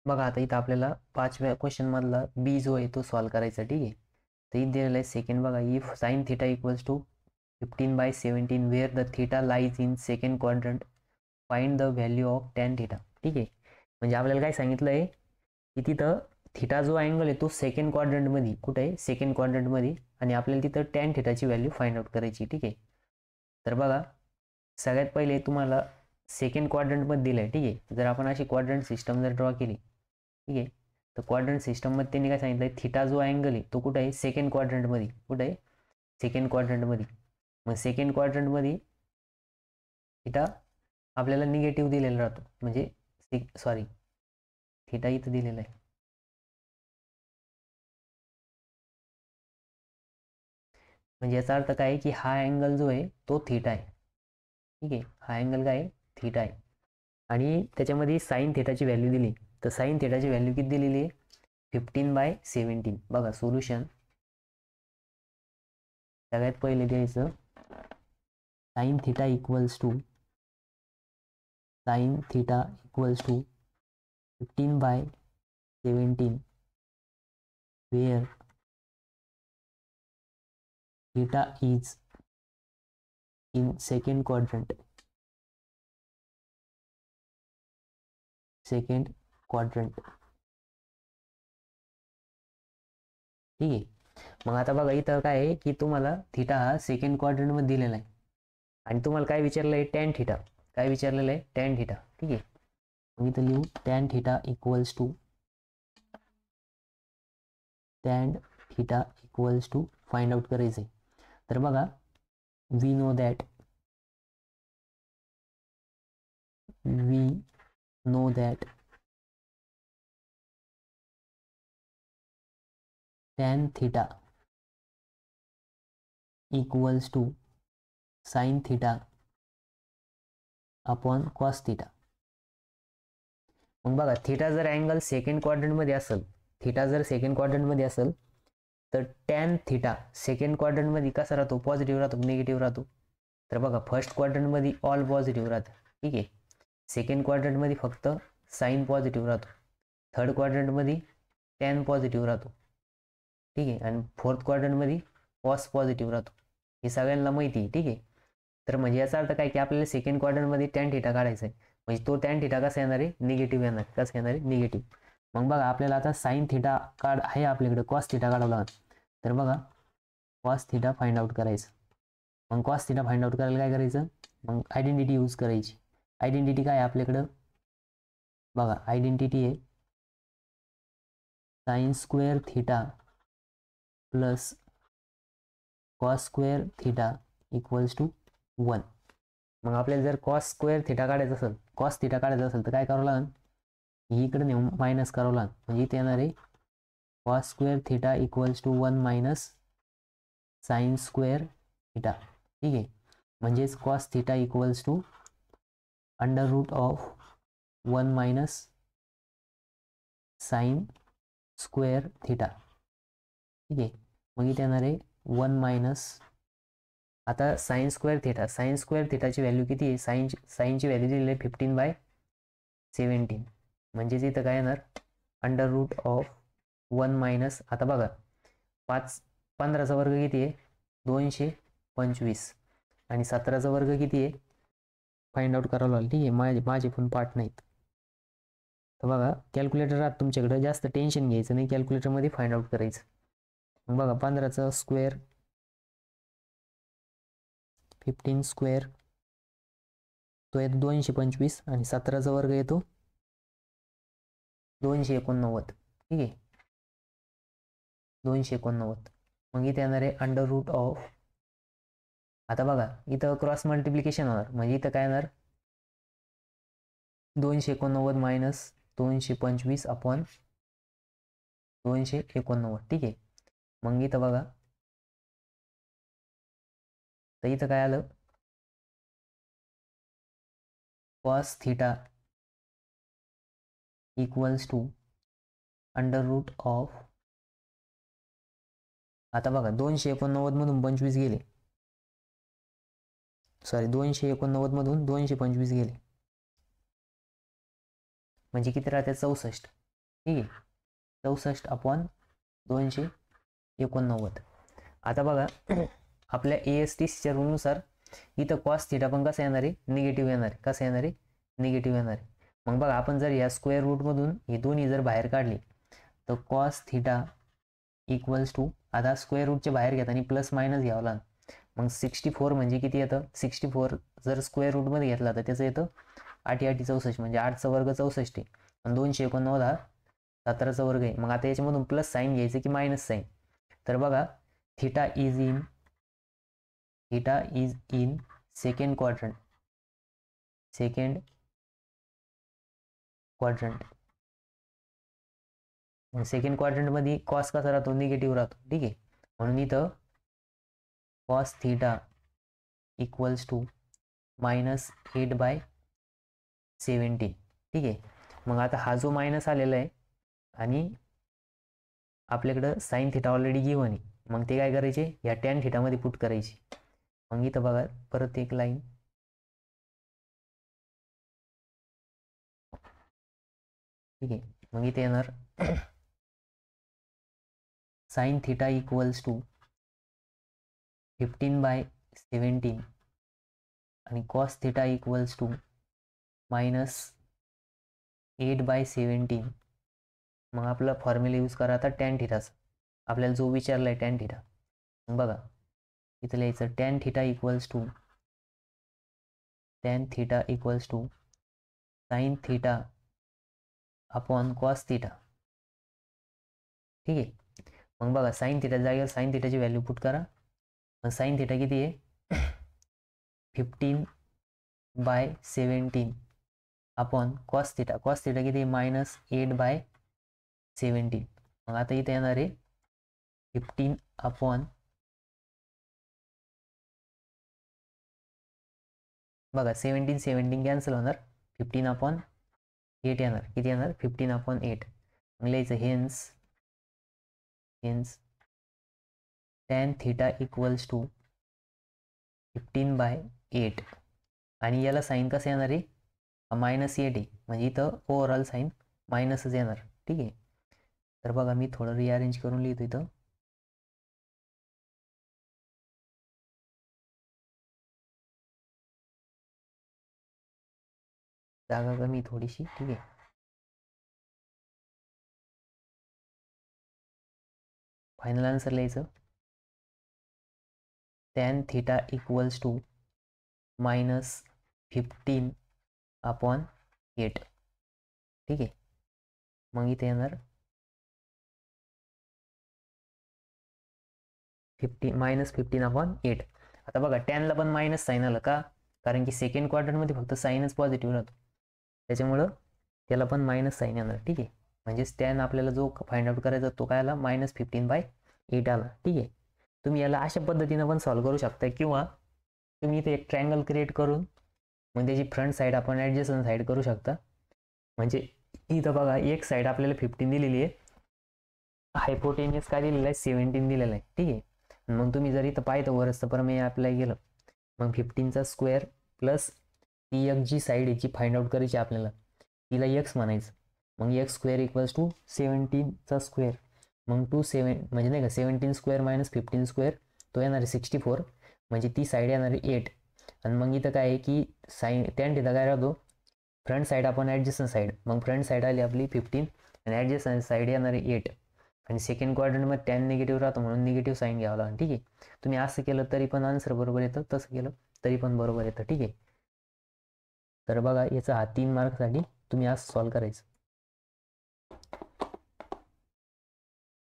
बघा आता इथं आपल्याला 5व्या क्वेश्चन मधला बी जो आहे तो सॉल्व्ह करायचा, ठीक आहे. तर इथे दिलेलं आहे सेकंड बघा, if sine theta equals to 15/17 where the theta lies in second quadrant find the value of tan theta, ठीक आहे. म्हणजे आपल्याला काय सांगितलं आहे की तिथं थिटा जो अँगल आहे तो सेकंड क्वाड्रंटमध्ये कुठे आहे, सेकंड क्वाड्रंटमध्ये, आणि आपल्याला तिथं टॅन थिटाची व्हॅल्यू फाइंड आउट करायची, ठीक आहे. तर बघा सगळ्यात पहिले तुम्हाला सेकंड क्वाड्रंटमध्ये दिलं आहे, ठीक आहे. जर आपण अशी क्वाड्रंट सिस्टम जर ड्रॉ केली, ठीक आहे, तर क्वाड्रंट सिस्टममध्ये त्यांनी काय सांगितलं आहे, थिटा जो अँगल आहे तो कुठे आहे, सेकंड क्वाड्रंटमध्ये, कुठे आहे, सेकंड क्वाड्रंटमध्ये. मग सेकंड क्वाड्रंटमध्ये थिटा आपल्याला निगेटिव्ह दिलेला राहतो, म्हणजे सॉरी थिटा इथं दिलेला आहे. म्हणजे याचा अर्थ काय आहे की हा अँगल जो आहे तो थिटा आहे, ठीक आहे. हा अँगल काय आहे, थिटा आहे. आणि त्याच्यामध्ये साईन थिटाची व्हॅल्यू दिली, तर साईन थिटाची व्हॅल्यू किती दिलेली आहे, 15/17. बघा सोल्युशन सगळ्यात पहिले द्यायचं sine theta equals to 15/17 where theta is in second quadrant, ठीक आहे. मग आता बघा इथं काय आहे की तुम्हाला थिटा हा सेकंड क्वाड्रंटमध्ये दिलेला आहे, आणि तुम्हाला काय विचारलं आहे, टॅन थिटा. काय विचारलेलं आहे, टॅन थिटा, ठीक आहे. मग इथं लिहू tan theta equals to find out करायचं आहे. तर बघा we know that tan theta equals to sine theta upon cos theta. मग बघा थिटा जर अँगल सेकंड क्वाड्रंटमध्ये असेल, तर टॅन थिटा सेकंड क्वाड्रंटमध्ये कसा राहतो, पॉझिटिव्ह राहतो, निगेटिव्ह राहतो. तर बघा फर्स्ट क्वाड्रंटमध्ये ऑल पॉझिटिव्ह राहतं, ठीक आहे. सेकंड क्वाड्रंटमध्ये फक्त साईन पॉझिटिव्ह राहतो. थर्ड क्वाड्रंटमध्ये टॅन पॉझिटिव्ह राहतो, ठीक आहे. आणि फोर्थ क्वाड्रंटमध्ये कॉस पॉझिटिव्ह राहतो. हे सगळ्यांना माहिती आहे, ठीक आहे. तर म्हणजे याचा अर्थ काय की आपल्याला सेकंड क्वाड्रंटमध्ये टॅन थिटा काढायचा आहे. म्हणजे तो टॅन थिटा कसा येणार आहे, निगेटिव्ह येणार. कसं येणार आहे, निगेटिव्ह. मग बघा आपल्याला आता साईन थिटा आहे आपल्याकडे, कॉस थिटा काढावं लागेल. तर बघा कॉस थिटा फाइंड आउट करायचं. मग कॉस थिटा फाइंड आउट करायला काय करायचं, मग आयडेंटिटी यूज करायची. आयडेंटिटी काय आहे आपल्याकडं, बघा आयडेंटिटी आहे sine square theta plus cos square theta equals to 1. मग आपल्याला जर कॉस स्क्वेअर थिटा काढायचं असेल तर काय करावं लागेल, ही इकडे नेऊन मायनस करावं लागेल. म्हणजे इथे येणार आहे cos square theta equals to 1 minus sine square theta, ठीक आहे. म्हणजेच cos theta equals to under root of 1 minus sine square theta, ठीक आहे. मग इथे येणार आहे 1 मायनस, आता साइन स्क्वेअर थिटाची व्हॅल्यू किती आहे, साईनची व्हॅल्यू दिलेली आहे 15/17. म्हणजेच इथं काय येणार, अंडर रूट ऑफ 1 मायनस, आता बघा 15चा वर्ग किती आहे, 225, आणि 17चा वर्ग किती आहे, फाइंड आउट करावं लागेल, ठीक आहे. माझे पण पार्ट नाहीत. तर बघा कॅल्क्युलेटर राहत तुमच्याकडे, जास्त टेन्शन घ्यायचं नाही, कॅल्क्युलेटरमध्ये फाइंड आउट करायचं. मग बघा 15चा स्क्वेअर 15 स्क्वेअर तो येतो 225, आणि 17चा वर्ग येतो 289, ठीक आहे, 289. मग इथे येणार आहे अंडर रूट ऑफ, आता बघा इथं क्रॉस मल्टिप्लिकेशन होणार, म्हणजे इथं काय येणार 289 मायनस 225 अपॉन 289, ठीक आहे. मग इथं बघा, तर इथं काय आलं, cos theta equals to under root of, आता बघा 289 मधून 25 गेले, सॉरी 289 मधून 225 गेले, म्हणजे किती राहते 64. ठीक आहे, 64/289. आता बघा आपल्या ASTCच्या रूलनुसार इथं कॉस थिटा पण कसं येणार आहे, निगेटिव्ह येणार आहे. कसं येणार आहे, निगेटिव्ह येणार आहे. मग बघा आपण जर या स्क्वेअर रूटमधून हे दोन्ही जर बाहेर काढले तर कॉस थिटा इक्वल्स टू, आता स्क्वेअर रूटच्या बाहेर घेताना प्लस मायनस घ्यावं लागेल. मग 64 म्हणजे किती येतं, 64 जर स्क्वेअर रूटमध्ये घेतला तर त्याचं येतं 8 8 64, म्हणजे 8चा वर्ग 64 आहे. आणि 289 हा 17चा वर्ग आहे. मग आता याच्यामधून प्लस साईन घ्यायचं की मायनस साईन. तर बघा theta is in second quadrant. Second क्वाड्रंटमध्ये कॉस कसा राहतो, निगेटिव्ह राहतो. ठीक आहे, म्हणून इथं कॉस थिटा इक्वल्स टू -8/17. ठीक आहे, मग आता हा जो मायनस आलेला आहे आणि आपल्याकडं साईन थिटा ऑलरेडी गिव्हन आहे, मग ते काय करायचे, या टॅन थिटामध्ये पुट करायची. मग इथं बघा परत एक लाईन, ठीक आहे, मग इथे येणार साईन थिटा इक्वल्स टू 15/17 आणि कॉस थिटा इक्वल्स टू -8/17. मग आपला फॉर्म्युला यूज करा आता टॅन थिटाचा. आपल्याला जो विचारला आहे टॅन थिटा, मग बघा इथं लिहायचं tan theta equals to sine theta upon cos theta. ठीक आहे, मग बघा साईन थिटा जागेवर साईन थिटाची व्हॅल्यू पुट करा. मग साईन थिटा किती आहे 15/17 अपॉन कॉस थिटा किती आहे -8/17. मग आता इथे येणार आहे 15 अपॉन, बघा 17 कॅन्सल होणार, 15/8 येणार. किती येणार 15/8. मग लिहायचं hence tan theta equals to 15/8 आणि याला साईन कसं येणार आहे -8 आहे, म्हणजे इथं ओव्हरऑल साईन मायनसच येणार. ठीक आहे, तर बघा मी थोडं रिअरेंज करून लिहितो. इथं जागा कमी थोडीशी. ठीक आहे, फायनल आन्सर लिहायचं टॅन थिटा इक्वल्स टू -15/8. ठीक आहे, मग इथे येणार -15/8. आता बघा टॅनला पण मायनस साईन आलं का, कारण की सेकंड क्वार्टरमध्ये फक्त साईनच पॉझिटिव्ह राहतो, त्याच्यामुळं त्याला पण मायनस साईन येणार. ठीक आहे, म्हणजेच टॅन आपल्याला जो फाइंड आउट करायचा तो काय आला -15/8 आला. ठीक आहे, तुम्ही याला अशा पद्धतीनं पण सॉल्व्ह करू शकता, किंवा तुम्ही इथे एक ट्रायंगल क्रिएट करून मग त्याची फ्रंट साईड आपण ॲडजस्टंट साईड करू शकता. म्हणजे इथं बघा एक साईड आपल्याला 15 दिलेली आहे, हायपोटेनियस काय दिलेलं आहे 17 दिलेलं आहे. ठीक आहे, मग तुम्ही जर इथं पाहिलं वरच प्रमेय अप्लाय केलं, मग 15चा स्क्वेअर प्लस ती एक जी साईड याची फाइंड आउट करायची आपल्याला, तिला एक्स म्हणायचं. मग एक्स स्क्वेअर इक्वल्स टू 17चा स्क्वेअर, मग म्हणजे नाही का 17 स्क्वेअर मायनस 15 स्क्वेअर, तो येणार आहे 64, म्हणजे ती साईड येणार आहे 8. आणि मग इथं काय आहे की साईन टॅन थिटा काय राहतो, फ्रंट साईड आपण ॲडजस्टंट साईड, मग फ्रंट साईड आली आपली 15 आणि ॲडजस्टंट साईड येणार आहे 8. आणि सेकंड क्वाड्रंटमध्ये टॅन निगेटिव्ह राहतो म्हणून निगेटिव्ह साईन घ्यावं लागेल. ठीक आहे, तुम्ही असं केलं तरी पण आन्सर बरोबर येतं, तसं केलं तरी पण बरोबर येतं. ठीक आहे, तर बघा याचा हा 3 मार्कसाठी तुम्ही आज सॉल्व्ह करायचं.